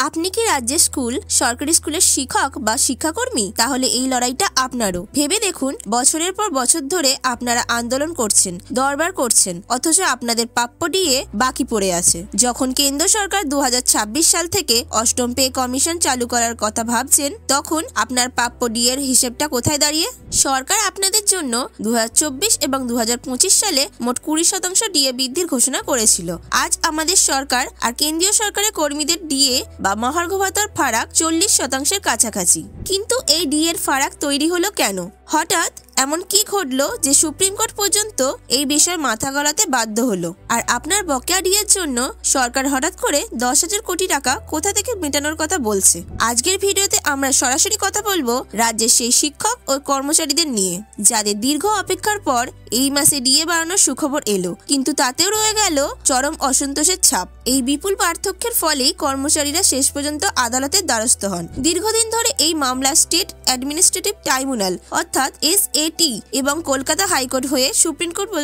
আপনি কি রাজ্যের স্কুল সরকারি স্কুলের শিক্ষক বা শিক্ষাকর্মী? তাহলে এই লড়াইটা আপনারও। ভেবে দেখুন, বছরের পর বছর ধরে আপনারা আন্দোলন করছেন, দরবার করছেন, অথচ আপনাদের প্রাপ্য ডিএ বাকি পড়ে আছে। যখন কেন্দ্র সরকার 2026 সাল থেকে অষ্টম পে কমিশন চালু করার কথা ভাবছেন, তখন আপনার প্রাপ্য ডিএর হিসেবটা কোথায় দাঁড়িয়ে? সরকার আপনাদের জন্য 2024 এবং 2025 সালে মোট 20% ডিএ বৃদ্ধির ঘোষণা করেছিল। আজ আমাদের সরকার আর কেন্দ্রীয় সরকারের কর্মীদের ডিএ বা মহার্ঘ ভাতার ফারাক 40% কাছাকাছি। কিন্তু এই ডিএর ফারাক তৈরি হলো কেন? হঠাৎ এমন কি ঘটলো যে সুপ্রিম কোর্ট পর্যন্ত এই বিষয়ে মাথা গলাতে বাধ্য হলো? আর আপনার বকেয়া ডিএর জন্য সরকার হঠাৎ করে 10,000 কোটি টাকা কোথা থেকে মেটানোর কথা বলছে? আজকের ভিডিওতে আমরা সরাসরি কথা বলবো রাজ্যের সেই শিক্ষক ও কর্মচারীদের নিয়ে, যাদের দীর্ঘ অপেক্ষার পর এই মাসে ডিএ বাড়ানোর সুখবর এলো, কিন্তু তাতেও রয়ে গেল চরম অসন্তোষের ছাপ। এই বিপুল পার্থক্যের ফলেই কর্মচারীরা শেষ পর্যন্ত আদালতের দ্বারস্থ হন। দীর্ঘদিন ধরে এই মামলা স্টেট অ্যাডমিনিস্ট্রেটিভ ট্রাইব্যুনাল অর্থাৎ SAT এবং কলকাতা হাইকোর্ট হয়ে সুপ্রিম কোর্ট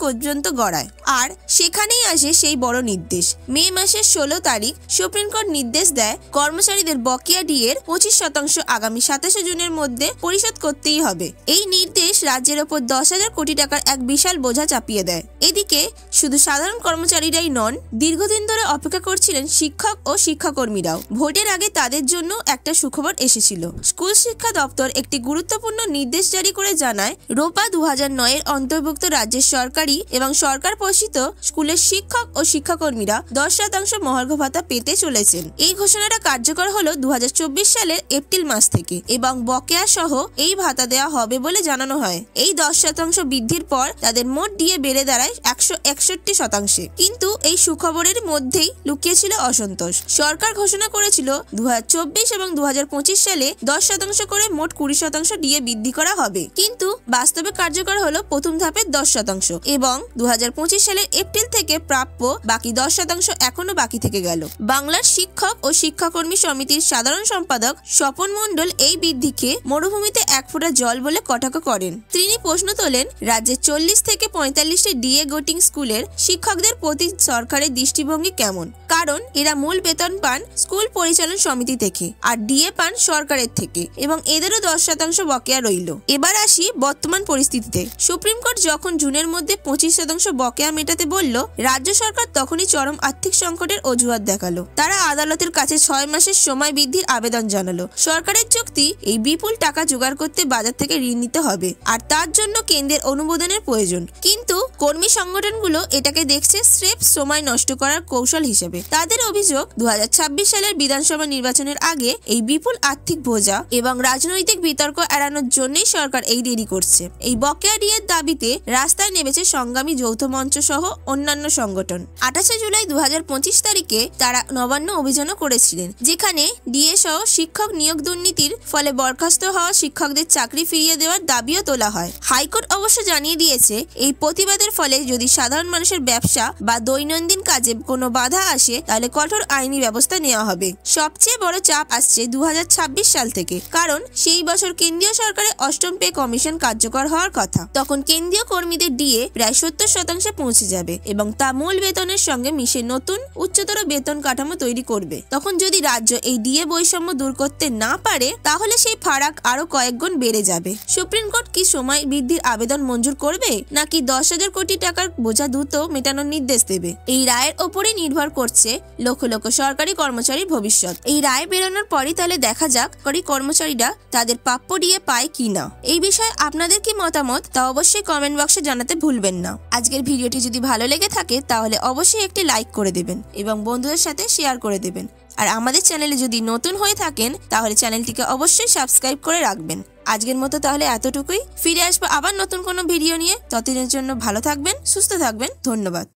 পর্যন্ত গড়ায় আর সেখানেই আসে সেই বড় নির্দেশ। মে মাসের 16 তারিখ সুপ্রিম কোর্ট নির্দেশ দেয় কর্মচারীদের বকেয়া ডিএর 25% আগামী 27 জুনের মধ্যে পরিশোধ করতেই হবে। এই নির্দেশ রাজ্যের ওপর 10,000 কোটি টাকার এক বিশাল বোঝা চাপিয়ে দেয়। এদিকে শুধু সাধারণ কর্মচারীরাই নন, দীর্ঘদিন ধরে অপেক্ষা করছিলেন শিক্ষক ও শিক্ষাকর্মীরাও। ভোটের আগে তাদের জন্য একটা সুখবর এসেছিল। স্কুল শিক্ষা দপ্তর একটি গুরুত্বপূর্ণ নির্দেশ জারি করে জানায়, রোপা 2009 এর অন্তর্ভুক্ত রাজ্যের সরকারি এবং সরকার পোষিত স্কুলের শিক্ষক ও শিক্ষাকর্মীরা 10% মহার্ঘ ভাতা পেতে চলেছেন। এই ঘোষণাটা কার্যকর হলো 2024 সালের এপ্রিল মাস থেকে এবং বকেয়া সহ এই ভাতা দেওয়া হবে বলে জানানো হয়। এই 10% বৃদ্ধির পর তাদের মোট ডিএ বেড়ে দাঁড়ায় 161%। কিন্তু এই সুখবরের মধ্যেই লুকিয়েছিল অসন্তোষ। সরকার ঘোষণা করেছিল 2024 এবং 2025 সালে 10% করে মোট 20% ডিএ বৃদ্ধি করা হবে, কিন্তু বাস্তবে কার্যকর হলো প্রথম ধাপের 10% এবং 2025 সালের এপ্রিল থেকে প্রাপ্য বাকি 10% এখনো বাকি থেকে গেল। বাংলার শিক্ষক ও শিক্ষাকর্মী সমিতির সাধারণ সম্পাদক স্বপন মণ্ডল এই বৃদ্ধিকে মরুভূমিতে এক ফোঁটা জল বলে কটাক্ষ করেন। তিনি প্রশ্ন তোলেন, রাজ্যের 40 থেকে 45টি ডিএ গোটিং স্কুলের শিক্ষকদের প্রতি সরকারের দৃষ্টিভঙ্গি কেমন? কারণ এরা মূল বেতন পান স্কুল পরিচালন সমিতি থেকে আর ডিএ পান সরকারের থেকে এবং এদেরও 10% বকেয়া রইল। এবার আসি বর্তমান পরিস্থিতিতে। সুপ্রিম কোর্ট যখন জুনের মধ্যে 25% বকেয়া মেটাতে বলল, রাজ্য সরকার তখনই চরম আর্থিক সংকটের অজুহাত দেখালো। তারা আদালতের কাছে 6 মাসের সময় বৃদ্ধির আবেদন জানালো। সরকারের যুক্তি, এই বিপুল টাকা জোগাড় করতে বাজার থেকে ঋণ নিতে হবে আর তার জন্য কেন্দ্রের অনুমোদনের প্রয়োজন। কিন্তু কর্মী সংগঠনগুলো এটাকে দেখছে স্রেফ সময় নষ্ট করার কৌশল হিসেবে। তাদের অভিযোগ, 2026 সালের বিধানসভা নির্বাচনের আগে এই বিপুল আর্থিক বোঝা এবং রাজনৈতিক বিতর্ক এড়ানোর জন্যই সরকার এই দেরি করছে। এই বকেয়া ডিএর দাবিতে রাস্তায় নেমেছে সংগ্রামী যৌথ মঞ্চ সহ অন্যান্য সংগঠন। 28 জুলাই 2025 তারিখে তারা নবান্ন অভিযানও করেছিলেন, যেখানে ডিএ সহ শিক্ষক নিয়োগ দুর্নীতির ফলে বরখাস্ত হওয়া শিক্ষকদের চাকরি ফিরিয়ে দেওয়ার দাবিও তোলা হয়। হাইকোর্ট অবশ্য জানিয়ে দিয়েছে, এই প্রতিবাদের ফলে যদি সাধারণ মানুষের ব্যবসা বা দৈনন্দিন কাজে কোনো বাধা আসে, তাহলে কঠোর আইনি ব্যবস্থা নেওয়া হবে। সবচেয়ে বড় চাপ আসছে 2026 সাল থেকে, কারণ সেই বছর কেন্দ্রীয় সরকারের অষ্টম পে কমিশন কার্যকর হওয়ার কথা। তখন কেন্দ্রীয় কর্মীদের ডিএ প্রায় 70% পৌঁছে যাবে এবং তা মূল বেতনের সঙ্গে মিশে নতুন উচ্চতর বেতন কাঠামো তৈরি করবে। তখন যদি রাজ্য এই ডিএ বৈষম্য দূর করতে না পারে, তাহলে সেই ফারাক আরো কয়েক গুণ বেড়ে যাবে। সুপ্রিম কোর্ট কি সময় বৃদ্ধির আবেদন মঞ্জুর করবে, নাকি 10,000 কোটি টাকার বোঝা দ্রুত মেটানোর নির্দেশ দেবে? এই রায়ের ওপরে নির্ভর করছে লক্ষ লক্ষ সরকারি কর্মচারীর ভবিষ্যৎ। এই রায় বেরোনোর পরই তাহলে দেখা যাক কর্মচারীরা তাদের প্রাপ্য ডিএ পায় কিনা। এই বিষয়ে আপনাদের কি মতামত তা অবশ্যই কমেন্ট বক্সে জানাতে ভুলবেন না। আজকের ভিডিওটি যদি ভালো লেগে থাকে তাহলে অবশ্যই একটি লাইক করে দেবেন এবং বন্ধুদের সাথে শেয়ার করে দেবেন। আর আমাদের চ্যানেলে যদি নতুন হয়ে থাকেন তাহলে চ্যানেলটিকে অবশ্যই সাবস্ক্রাইব করে রাখবেন। আজকের মতো তাহলে এতটুকুই। ফিরে আসবো আবার নতুন কোনো ভিডিও নিয়ে। ততদিনের জন্য ভালো থাকবেন, সুস্থ থাকবেন। ধন্যবাদ।